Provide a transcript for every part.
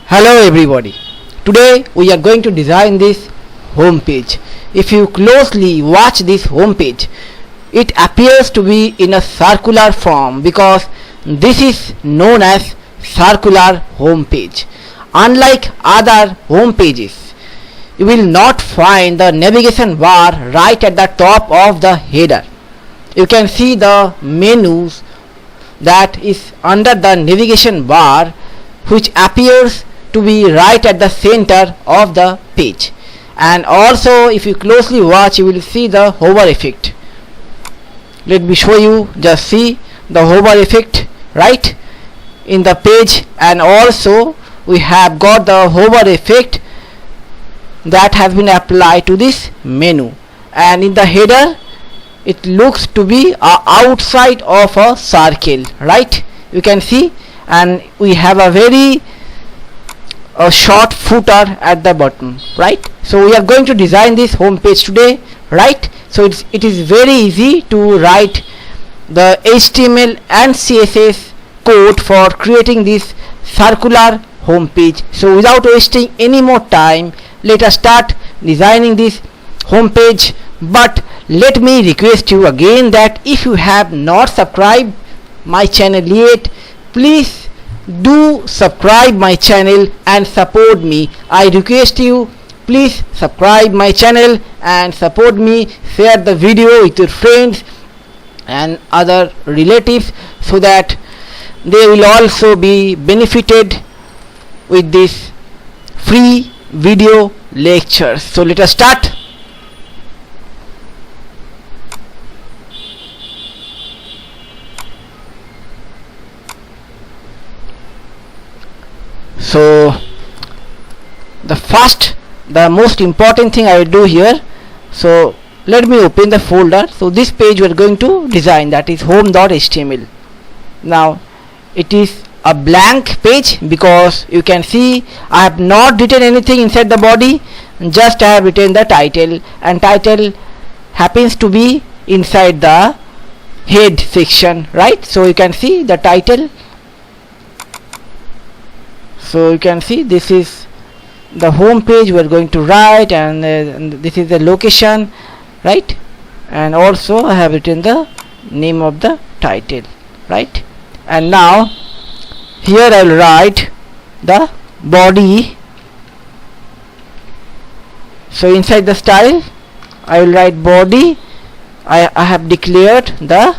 Hello everybody. Today we are going to design this home page. If you closely watch this home page, it appears to be in a circular form because this is known as circular home page. Unlike other home pages, you will not find the navigation bar right at the top of the header. You can see the menus that is under the navigation bar, which appears to be right at the center of the page. And also, if you closely watch, you will see the hover effect. Let me show you. Just see the hover effect right in the page, and also we have got the hover effect that has been applied to this menu. And in the header, it looks to be outside of a circle, right? You can see, and we have a very short footer at the bottom, right? So we are going to design this home page today, right? So it is very easy to write the HTML and CSS code for creating this circular home page. So without wasting any more time, let us start designing this home page. But let me request you again that if you have not subscribed my channel yet, please do subscribe my channel and support me. I request you, please subscribe my channel and support me. Share the video with your friends and other relatives so that they will also be benefited with this free video lectures. So let us start. So the most important thing I will do here, so let me open the folder. So this page we are going to design, that is home.html. now it is a blank page because you can see I have not written anything inside the body, just I have written the title, and title happens to be inside the head section, right? So you can see the title. So you can see this is the home page we are going to write, and this is the location, right? And also I have written the name of the title, right? And now here I will write the body. So inside the style I will write body. I have declared the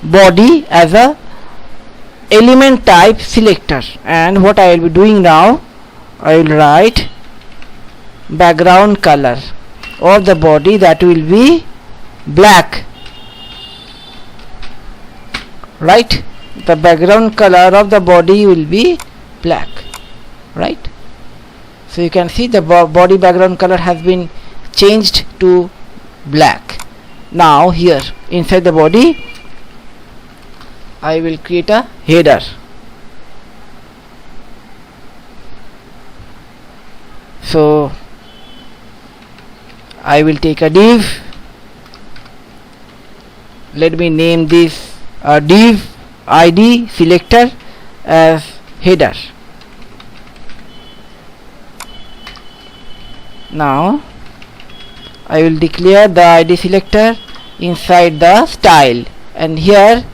body as a element type selector, and what I will be doing now, I will write background color of the body, that will be black, right? The background color of the body will be black, right? So you can see the body background color has been changed to black. Now here inside the body I will create a header. So I will take a div. Let me name this div id selector as header. Now I will declare the id selector inside the style, and here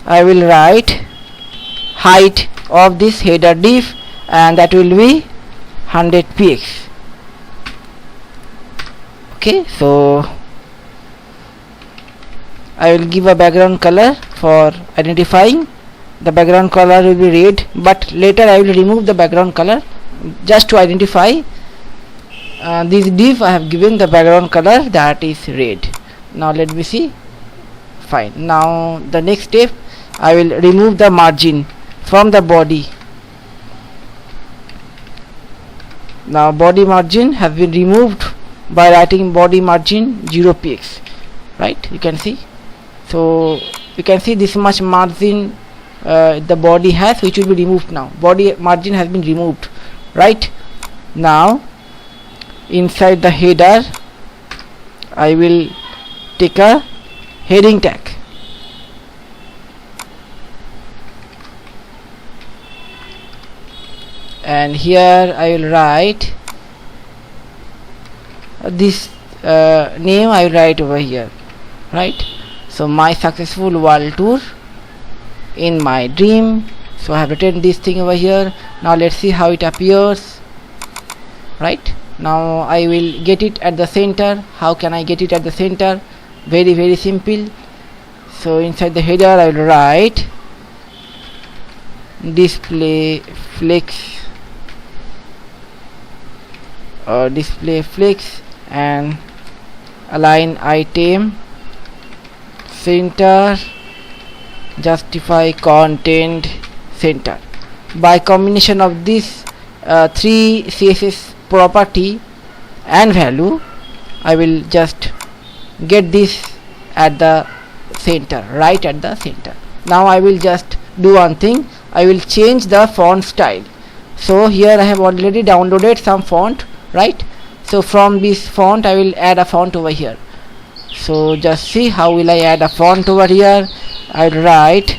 I will write height of this header div, and that will be 100 px. Okay, so I will give a background color for identifying. The background color will be red, but later I will remove the background color just to identify this div. I have given the background color that is red. Now let me see. Fine. Now the next step, I will remove the margin from the body. Now body margin has been removed by writing body margin 0 px, right? You can see. So you can see this much margin the body has, which will be removed now. Body margin has been removed, right? Now inside the header I will take a heading tag. and here I will write this name. I will write over here, right? So my successful world tour in my dream. So I have written this thing over here. Now let's see how it appears, right? Now I will get it at the center. How can I get it at the center? Very simple. So inside the header I will write display flex or display flex and align item center, justify content center. By combination of this three CSS property and value, I will just get this at the center, right at the center. Now I will just do one thing. I will change the font style. So here I have already downloaded some font, right? So from this font I will add a font over here. So just see how will I add a font over here. I will write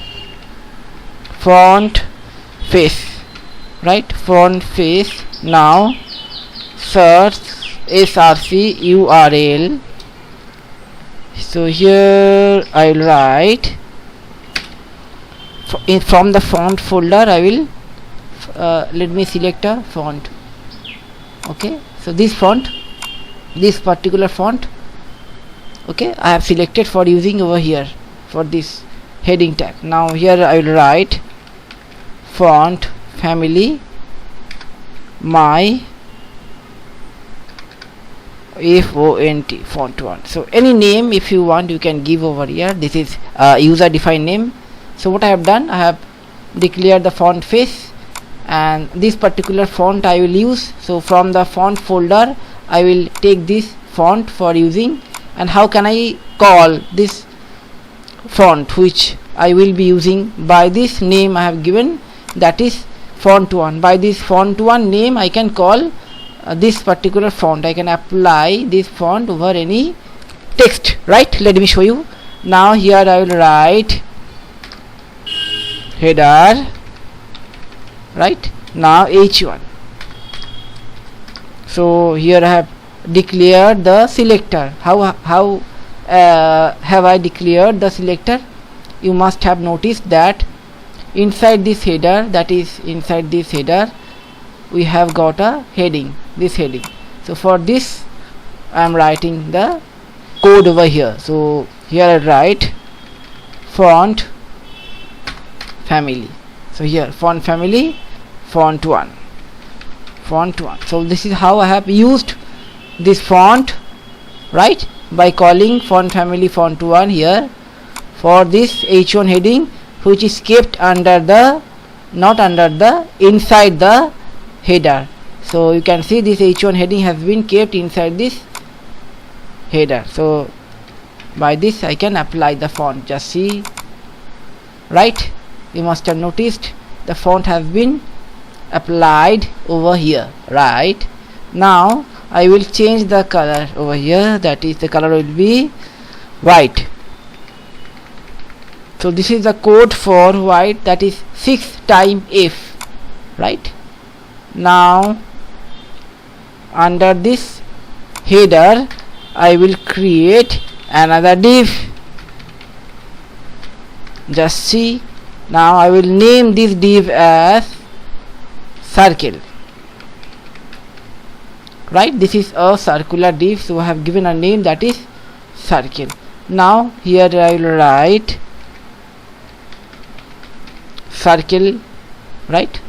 font face, right? Font face. Now search src url. So here I will write from the font folder. I will let me select a font. Okay, so this font, this particular font, okay, I have selected for using over here for this heading tag. Now here I will write font family my font 1. So any name if you want you can give over here. This is user defined name. So what I have done, I have declared the font face and this particular font I will use. So from the font folder I will take this font for using. And how can I call this font which I will be using? By this name I have given, that is font 1. By this font 1 name I can call this particular font. I can apply this font over any text, right? Let me show you. Now here I will write header, right? Now h1. So here I have declared the selector. How have I declared the selector? You must have noticed that inside this header, that is inside this header, we have got a heading, this heading. So for this I am writing the code over here. So here I write font family. So here font family font 1. So this is how I have used this font, right? By calling font family font 1 here for this h1 heading, which is kept under the, not under the, inside the header. So you can see this h1 heading has been kept inside this header. So by this I can apply the font. Just see, right? You must have noticed the font has been applied over here, right? Now I will change the color over here, that is the color will be white. So this is the code for white, that is 6 times F, right? Now under this header I will create another div. Just see. Now I will name this div as circle, right? This is a circular div, so I have given a name, that is circle. Now here I will write circle, right?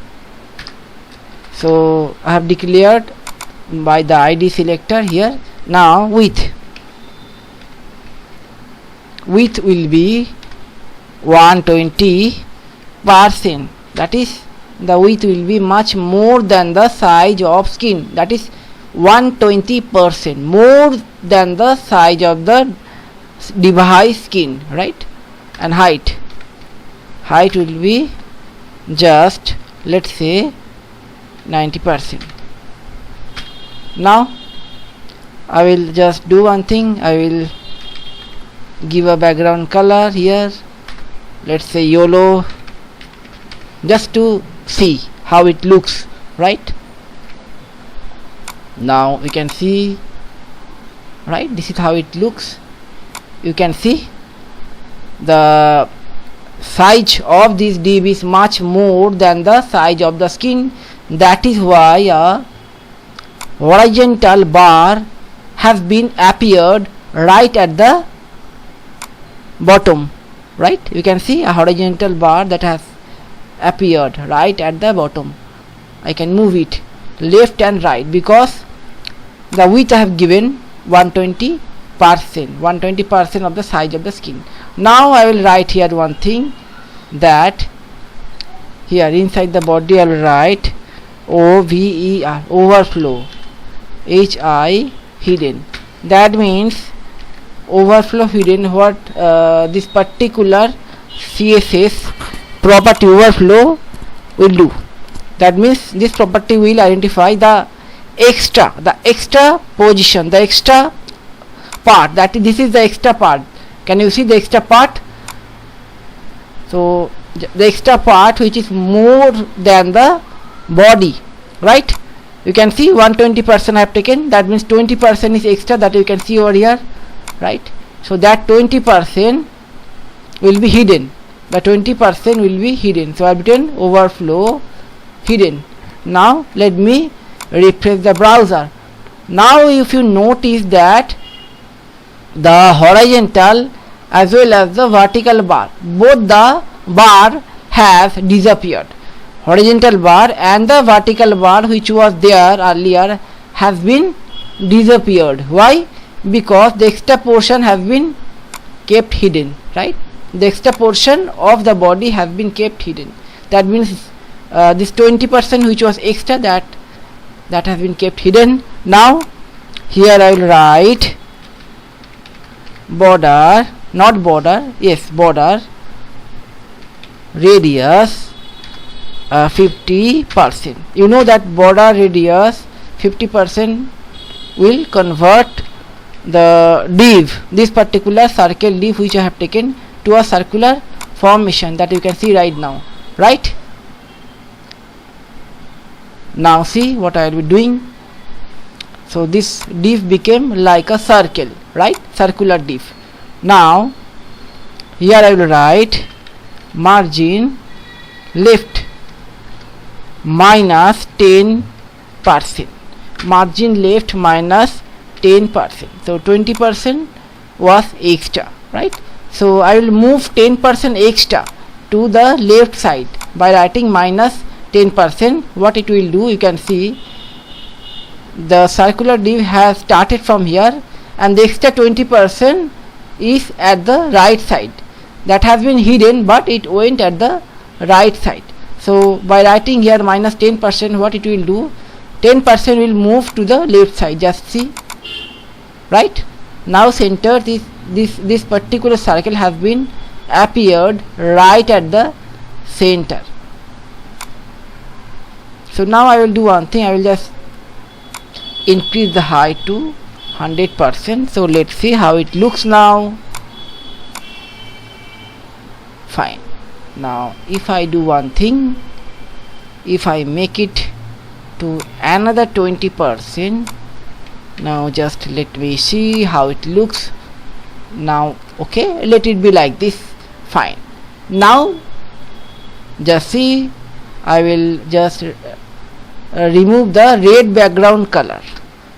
So I have declared by the id selector here. Now width will be 120%, that is the width will be much more than the size of skin, that is 120% more than the size of the device skin, right? And height will be just, let's say, 90%. Now I will just do one thing. I will give a background color here, let's say yellow, just to see how it looks right? Now we can see, right, this is how it looks. You can see the size of this div is much more than the size of the skin. That is why a horizontal bar has been appeared right at the bottom, right? You can see a horizontal bar that has appeared right at the bottom. I can move it left and right because the width I have given 120% of the size of the skin. Now I will write here one thing, that here inside the body I will write OVER, overflow, HI, hidden. That means overflow hidden, what this particular CSS property overflow will do. That means this property will identify the extra position, the extra part, that this is the extra part. Can you see the extra part? So the extra part which is more than the body, right? You can see 120% I have taken, that means 20% is extra, that you can see over here, right? So that 20% will be hidden, the 20% will be hidden. So I have written overflow hidden. Now let me refresh the browser. Now if you notice that the horizontal as well as the vertical bar, both the bar has disappeared. Horizontal bar and the vertical bar which was there earlier has been disappeared. Why? Because the extra portion has been kept hidden, right? The extra portion of the body has been kept hidden. That means this 20% which was extra, that has been kept hidden. Now here I will write border, not border, yes, border radius 50%. You know that border radius 50% will convert the div, this particular circle div which I have taken, to a circular formation that you can see right now, right? Now see what I will be doing. So this div became like a circle, right? Circular div. Now here I will write margin left minus 10%, margin left minus 10%. So 20% was extra, right? So I will move 10% extra to the left side by writing minus 10%. What it will do, you can see the circular div has started from here and the extra 20% is at the right side. That has been hidden, but it went at the right side. So by writing here minus 10%, what it will do, 10% will move to the left side. Just see, right? Now center this particular circle has been appeared right at the center. So now I will do one thing, I will just increase the height to 100%. So let's see how it looks now. Fine. Now if I do one thing, if I make it to another 20%, now just let me see how it looks now. Okay, let it be like this. Fine. Now just see, I will just remove the red background color.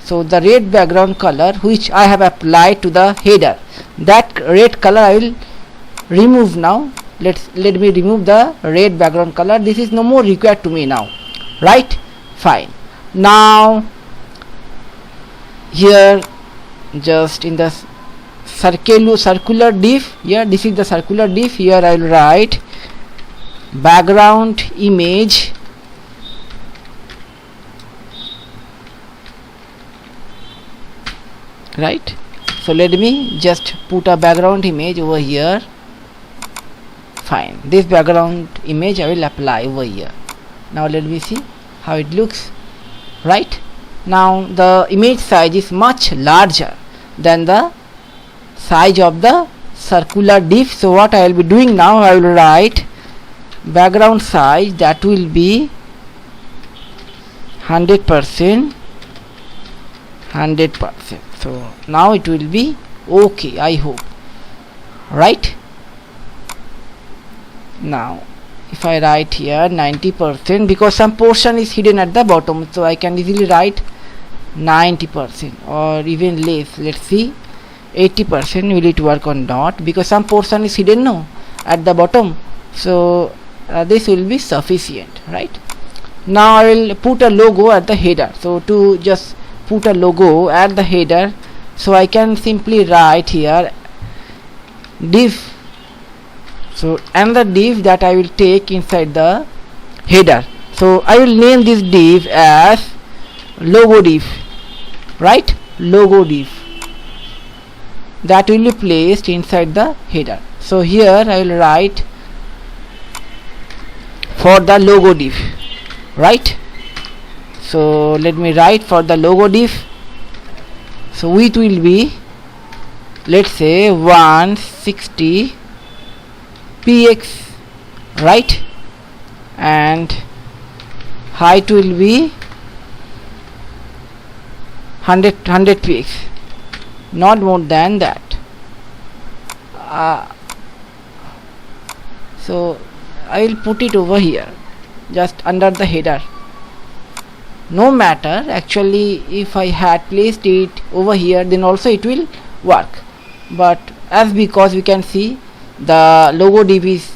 So the red background color which I have applied to the header, that red color I will remove now. Let me remove the red background color. This is no more required to me now, right? Fine. Now here just in the circular div, here this is the circular div, here I will write background image right. So let me just put a background image over here. Fine, this background image I will apply over here. Now let me see how it looks, right? Now the image size is much larger than the size of the circular div. So what I will be doing now, I will write background size, that will be 100%. So now it will be okay, I hope, right? Now if I write here 90%, because some portion is hidden at the bottom, so I can easily write 90% or even less. Let's see, 80%. Will it work or not? Because some portion is hidden no at the bottom, so this will be sufficient, right? Now I will put a logo at the header. So to just put a logo at the header, so I can simply write here div. So another div that I will take inside the header. So I will name this div as logo div, right? Logo div, that will be placed inside the header. So here I will write for the logo div, right? So let me write for the logo div. So width will be, let's say, 160 px, right? And height will be 100 px, not more than that. So I will put it over here, just under the header. No matter, actually if I had placed it over here, then also it will work, but as because we can see the logo div is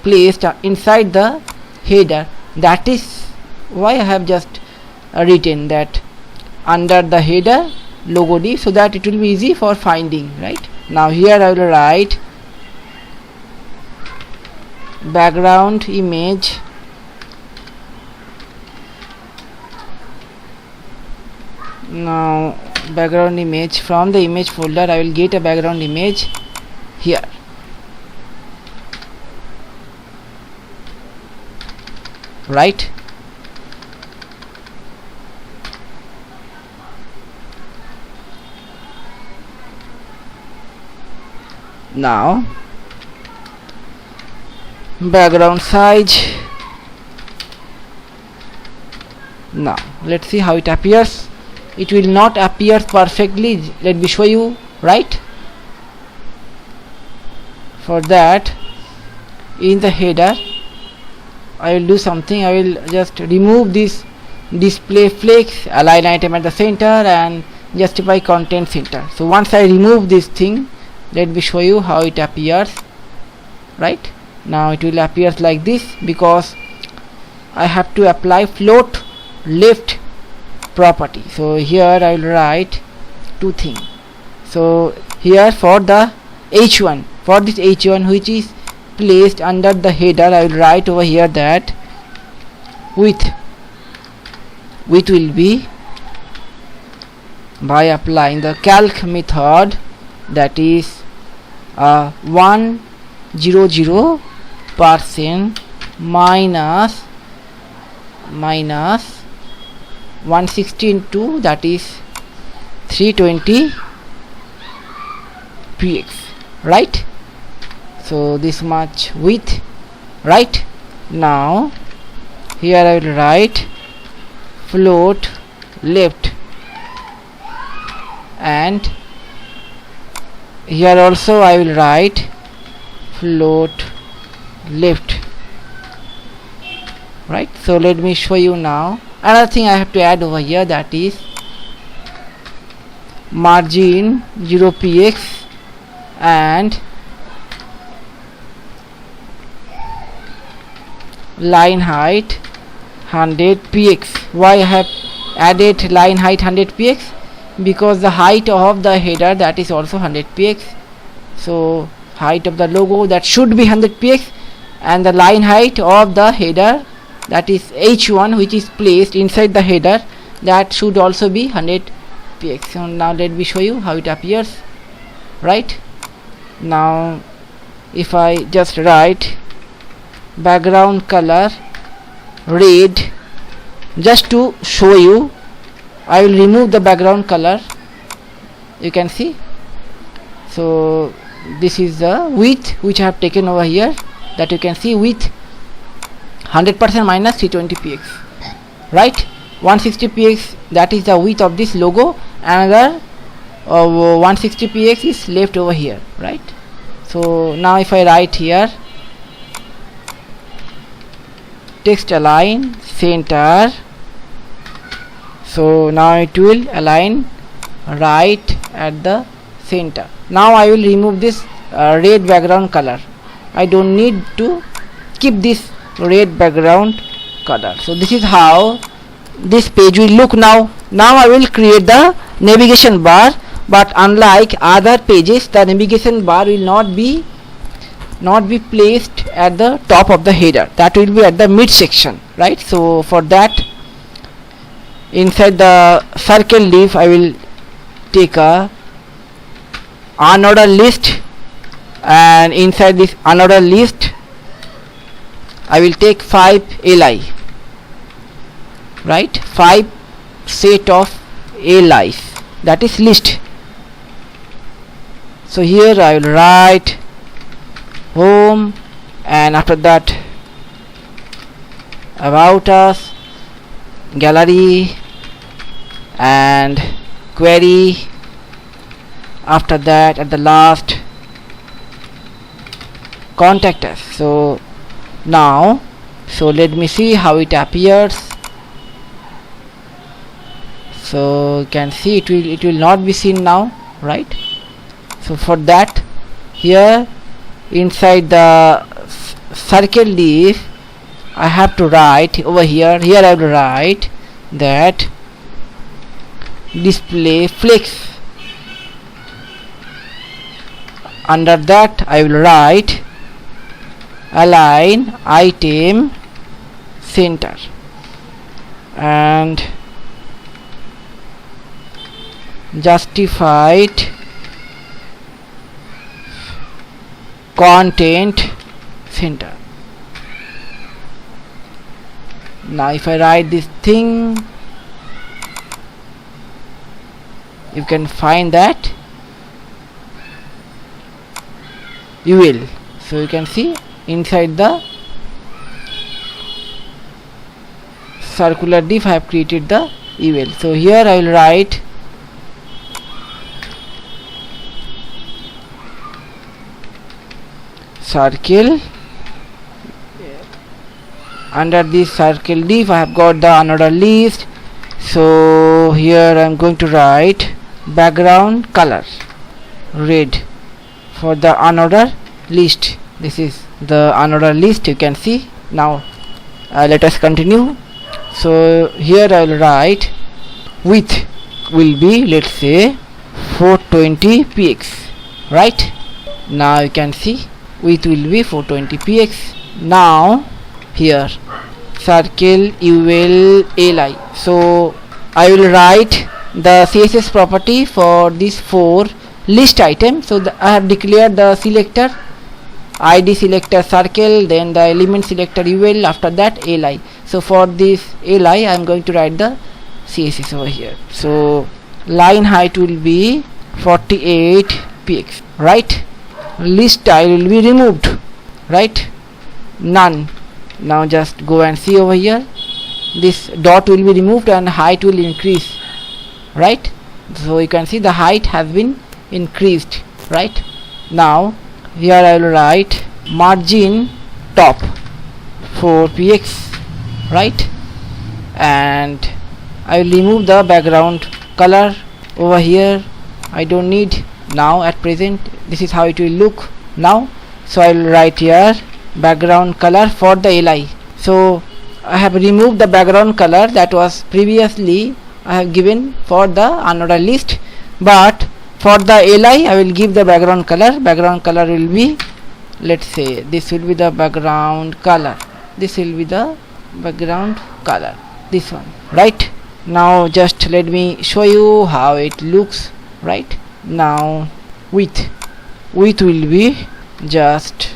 placed inside the header, that is why I have just written that under the header logo div, so that it will be easy for finding, right? Now here I will write background image now background image. From the image folder I will get a background image here, right? Now background size. Now let's see how it appears. It will not appear perfectly, let me show you, right? For that, in the header I will do something. I will just remove this display flex, align item at the center, and justify content center. So once I remove this thing, let me show you how it appears, right? Now it will appear like this, because I have to apply float left property. So here I will write two things. So here for the h1, for this h1 which is placed under the header, I will write over here that width will be, by applying the calc method, that is 100% minus 160 into, that is 320 px, right? So this much width, right? Now here I will write float left, and here also I will write float left, right? So let me show you now. Another thing I have to add over here, that is margin 0 px and line height 100 px. Why I have added line height 100 px? Because the height of the header, that is also 100 px. So height of the logo, that should be 100 px, and the line height of the header, that is h1 which is placed inside the header, that should also be 100 px. So now let me show you how it appears, right? Now if I just write background color red, just to show you, I will remove the background color, you can see. So this is the width which I have taken over here, that you can see, width 100% minus 320 px, right? 160 px, that is the width of this logo. Another 160 px is left over here, right? So now if I write here text align center, so now it will align right at the center. Now I will remove this red background color. I don't need to keep this red background color. So this is how this page will look now. Now I will create the navigation bar, but unlike other pages, the navigation bar will not be placed at the top of the header. That will be at the mid section, right? So for that, inside the circle div, I will take a unordered list, and inside this unordered list I will take 5 li, right? 5 set of li's, that is list. So here I will write home, and after that about us, gallery, and query. After that, at the last, contact us. So now, so let me see how it appears. So you can see it will not be seen now, right? So for that, here inside the circle div, I have to write over here. Here I will write that display flex. Under that I will write align item center, and justified content center. Now if I write this thing, you can find that you will. So you can see inside the circular div I have created the UL. So here I will write circle. Under this circle div I have got the another list. So here I am going to write background color red for the another list. This is the another list, you can see. Now let us continue. So here I will write width will be, let's say, 420 px, right? Now you can see width will be 420 px. Now here circle ul li. So I will write the css property for these 4 list item. So I have declared the selector id selector circle, then the element selector ul, after that li. So for this li I am going to write the css over here. So line height will be 48 px, right? List style will be removed, right? None. Now just go and see over here, this dot will be removed and height will increase, right? So you can see the height has been increased, right? Now here I will write margin top 4 px, right? And I will remove the background color over here. I don't need now at present. This is how it will look now. So I will write here background color for the li. So I have removed the background color that was previously I have given for the another list, but for the li I will give the background color. Background color will be, let's say, this will be the background color, this will be the background color, this one, right? Now just let me show you how it looks, right? Now width will be just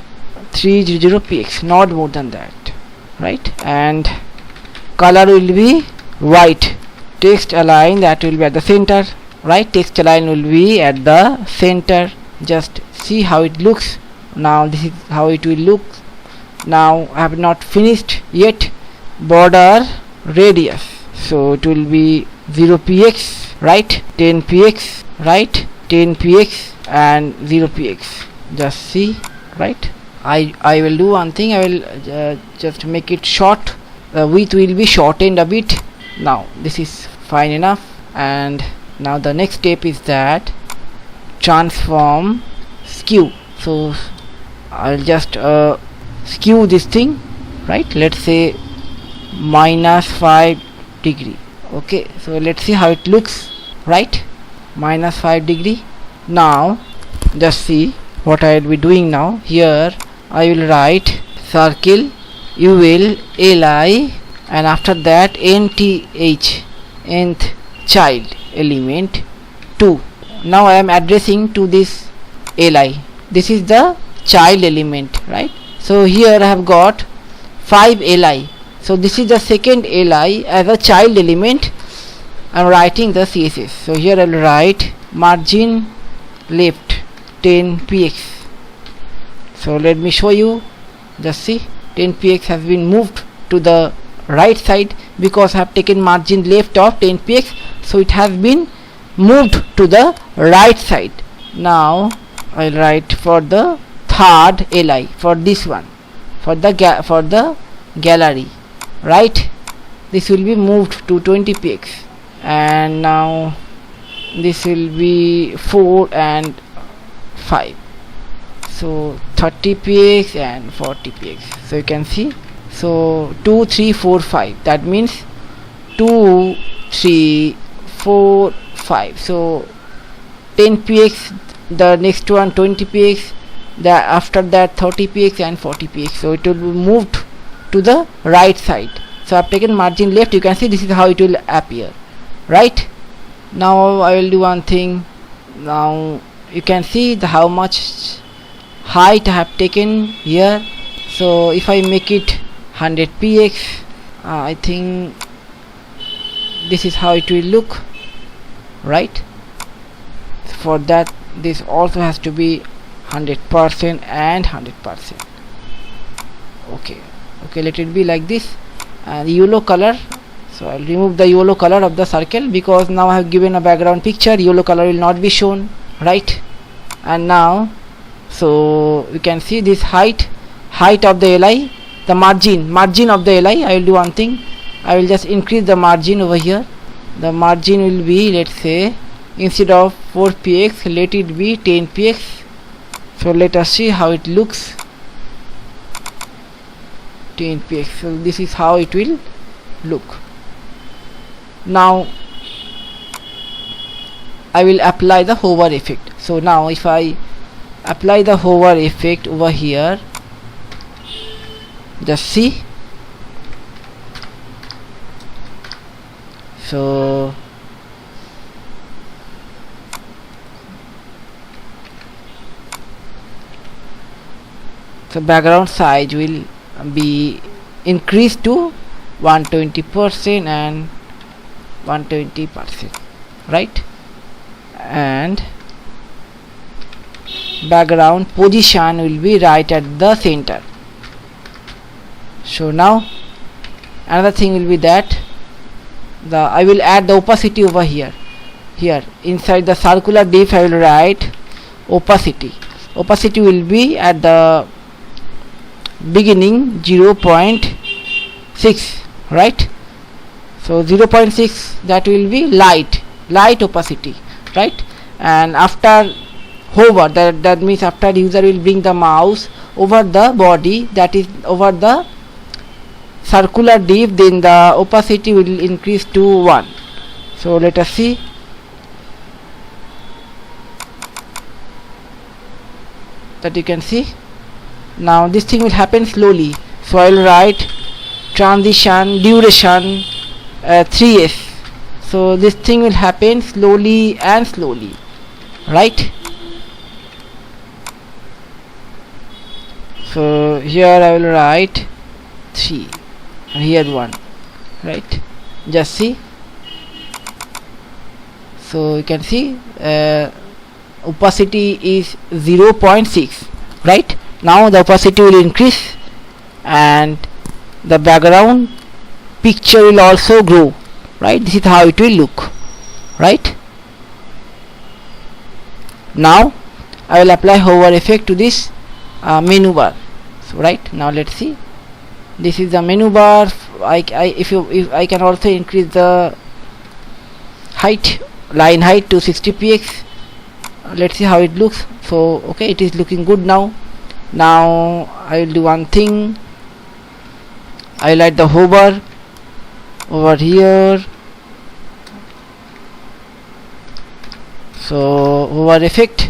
300 px, not more than that, right? And color will be white. Text align, that will be at the center, right? Text align will be at the center. Just see how it looks. Now this is how it will look. Now I have not finished yet. Border radius, So it will be 0 px, right, 10 px, right, 10 px and 0 px. Just see, right. I will do one thing. I will just make it short. The width will be shortened a bit. Now this is fine enough. And now the next step is that transform skew. So I'll just skew this thing, right. Let's say -5 degree. Okay, so let's see how it looks, right. -5 degree. Now just see what I will be doing now. Here I will write circle ul li and after that nth, nth child element 2. Now I am addressing to this li. This is the child element, right. So here I have got 5 li. So this is the second li as a child element. I am writing the CSS. So here I will write margin left 10 px. So let me show you. Just see, 10 px has been moved to the right side because I have taken margin left of 10 px. So it has been moved to the right side. Now I will write for the third li, for this one, for the gallery, right. This will be moved to 20 px and now this will be 4 and 5. So 30 px and 40 px. So you can see, so 2 3 4 5, that means 2 3 4 5. So 10 px, the next one 20 px, after that 30 px and 40 px. So it will be moved to the right side. So I have taken margin left. You can see this is how it will appear, right. Now I will do one thing. Now you can see how much height I have taken here. So if I make it 100 px, I think this is how it will look, right. For that this also has to be 100% and 100%. Okay, let it be like this. And yellow color, so I'll remove the yellow color of the circle because now I have given a background picture. Yellow color will not be shown, right. And now, so you can see this height of the li, the margin of the li. I will do one thing. I will just increase the margin over here. The margin will be, let's say, instead of 4 px, let it be 10 px. So let us see how it looks. 10 px. So this is how it will look. Now I will apply the hover effect. So now if I apply the hover effect over here, just see. So the background size will be increased to 120% and 120%, right. And background position will be right at the center. So now another thing will be that I will add the opacity over here. Inside the circular div I will write opacity. Opacity will be at the beginning 0.6, right. So 0.6, that will be light opacity, right. And after hover, that means after user will bring the mouse over the body, that is over the circular div, then the opacity will increase to 1. So let us see. That you can see. Now this thing will happen slowly. So I will write transition duration 3s. So this thing will happen slowly and slowly, right. So here I will write 3 and here 1, right. Just see. So you can see opacity is 0.6, right. Now the opacity will increase and the background picture will also grow, right? This is how it will look, right? Now I will apply hover effect to this menu bar. So right now let's see, this is the menu bar. If I can also increase the height, line height to 60 px. Let's see how it looks. So okay, it is looking good now. Now I will do one thing. I will add the hover over here. So hover effect,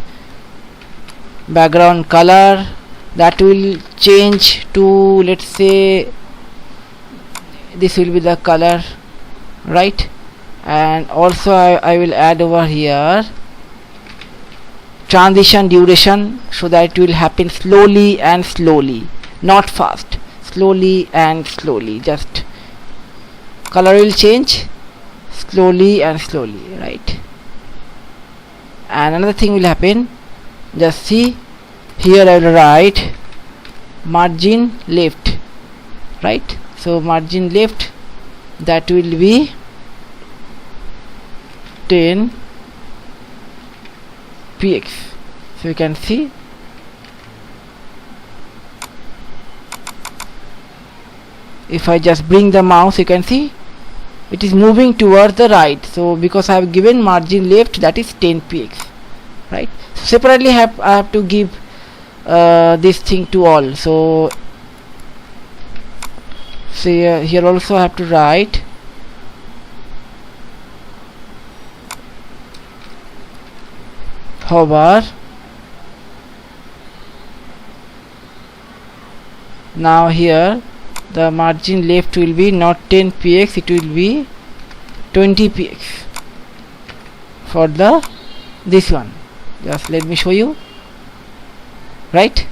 background color, that will change to, let's say, this will be the color, right? And also I will add over here transition duration, so that it will happen slowly and slowly, not fast, slowly and slowly. Just color will change slowly and slowly, right? And another thing will happen, just see here, I will write margin left, right? So margin left, that will be 10 px. So you can see if I just bring the mouse, you can see it is moving towards the right. So because I have given margin left, that is 10 px, right? So separately I have to give this thing to all. So here also I have to write hover. Now here the margin left will be not 10 px, it will be 20 px for the this one. Just let me show you, right?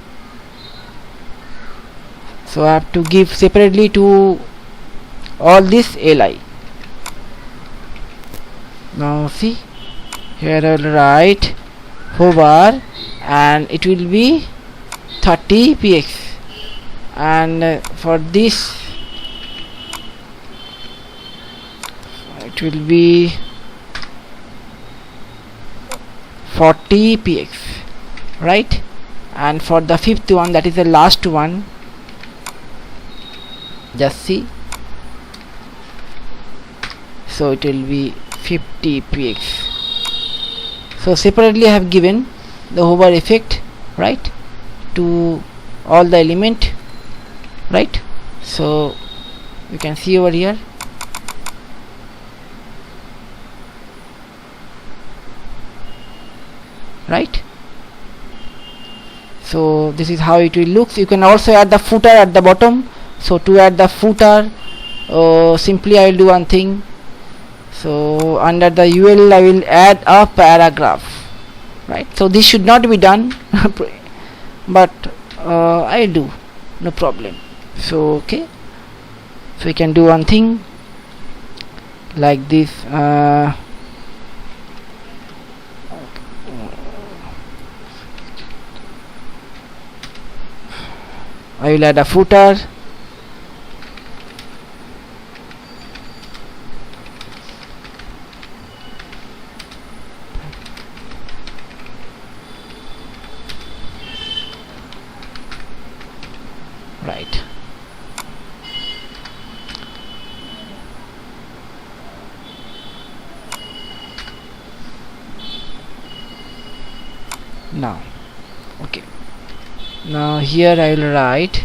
So I have to give separately to all this li. Now see, here I will write hover and it will be 30 px, and for this it will be 40 px, right? And for the fifth one, that is the last one, just see, so it will be 50 px. So separately I have given the hover effect, right, to all the element, right? So you can see over here, right? So this is how it will look. You can also add the footer at the bottom. So to add the footer, simply I will do one thing. So under the UL I will add a paragraph, right? So this should not be done but I do, no problem. So okay, so we can do one thing like this. I will add a footer. Right. Now, okay. Now here I will write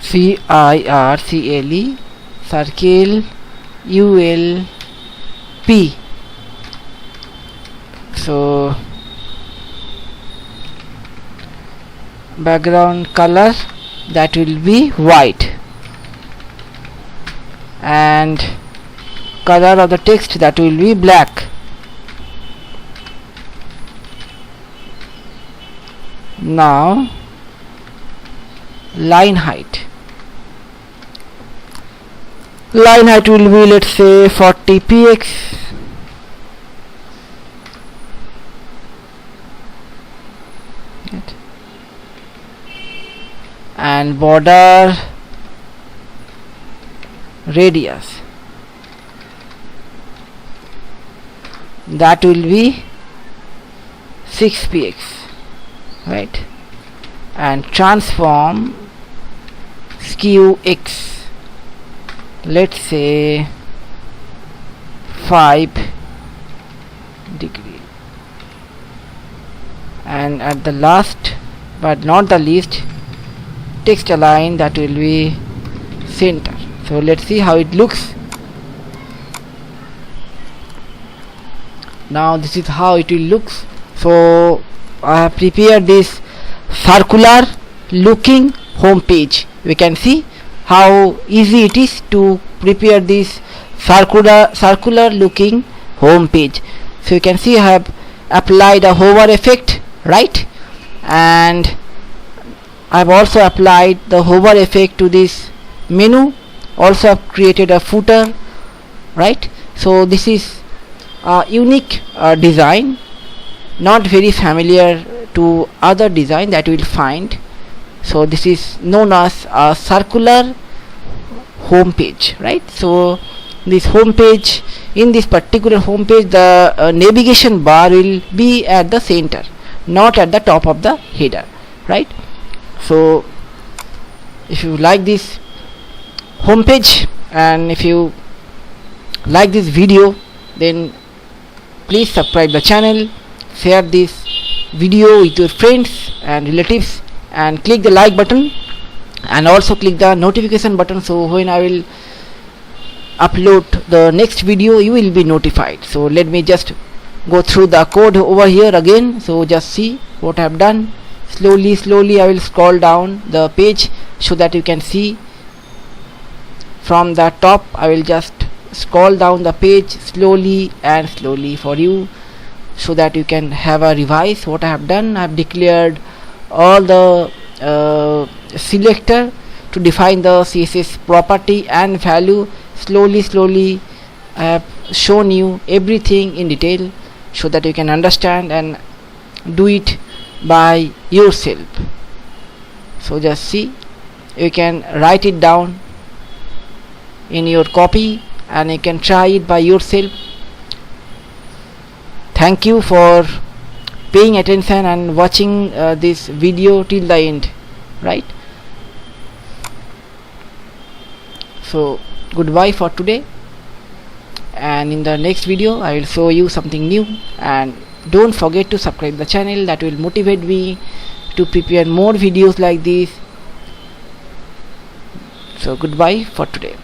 CIRCLE circle ULP. So background color, that will be white, and color of the text, that will be black. Now line height will be, let's say, 40 px. and border radius, that will be 6px, right? And transform skew x, let's say 5 degree, and at the last but not the least, text align, that will be center. So let's see how it looks. Now this is how it will look. So I have prepared this circular looking home page. We can see how easy it is to prepare this circular looking home page. So you can see I have applied a hover effect, right? And I have also applied the hover effect to this menu. Also have created a footer, right? So this is a unique design, not very familiar to other design that you will find. So this is known as a circular home page, right? So this home page, in this particular home page, the navigation bar will be at the center, not at the top of the header, right? So if you like this home page and if you like this video, then please subscribe the channel, share this video with your friends and relatives, and click the like button and also click the notification button, so when I will upload the next video you will be notified. So let me just go through the code over here again. So just see what I have done. Slowly I will scroll down the page so that you can see from the top. I will just scroll down the page slowly for you, so that you can have a revise what I have done. I have declared all the selector to define the CSS property and value. Slowly I have shown you everything in detail so that you can understand and do it by yourself. So just see, you can write it down in your copy and you can try it by yourself. Thank you for paying attention and watching this video till the end, right? So goodbye for today, and in the next video I will show you something new. And don't forget to subscribe the channel, that will motivate me to prepare more videos like this. So goodbye for today.